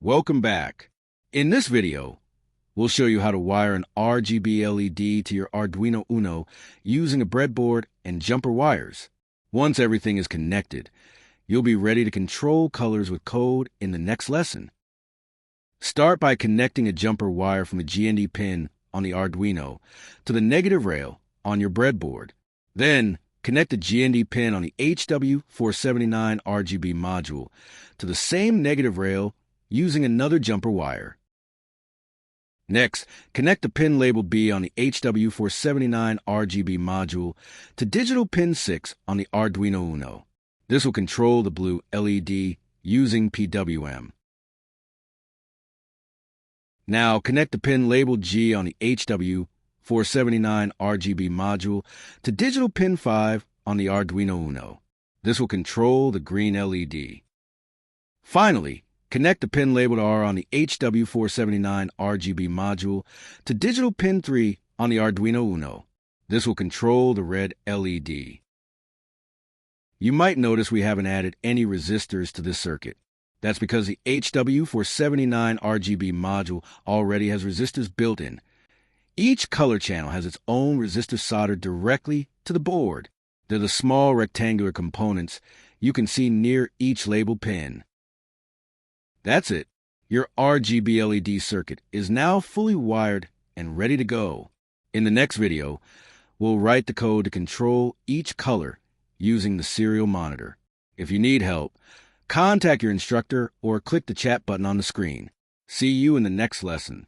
Welcome back. In this video, we'll show you how to wire an RGB LED to your Arduino UNO using a breadboard and jumper wires. Once everything is connected, you'll be ready to control colors with code in the next lesson. Start by connecting a jumper wire from the GND pin on the Arduino to the negative rail on your breadboard. Then, connect the GND pin on the HW-479 RGB module to the same negative rail using another jumper wire. Next, connect the pin labeled B on the HW-479 RGB module to digital pin 6 on the Arduino UNO. This will control the blue LED using PWM. Now, connect the pin labeled G on the HW-479 RGB module to digital pin 5 on the Arduino UNO. This will control the green LED. Finally, connect the pin labeled R on the HW-479 RGB module to digital pin 3 on the Arduino UNO. This will control the red LED. You might notice we haven't added any resistors to this circuit. That's because the HW-479 RGB module already has resistors built in. Each color channel has its own resistor soldered directly to the board. They're the small rectangular components you can see near each label pin. That's it. Your RGB LED circuit is now fully wired and ready to go. In the next video, we'll write the code to control each color using the serial monitor. If you need help, contact your instructor or click the chat button on the screen. See you in the next lesson.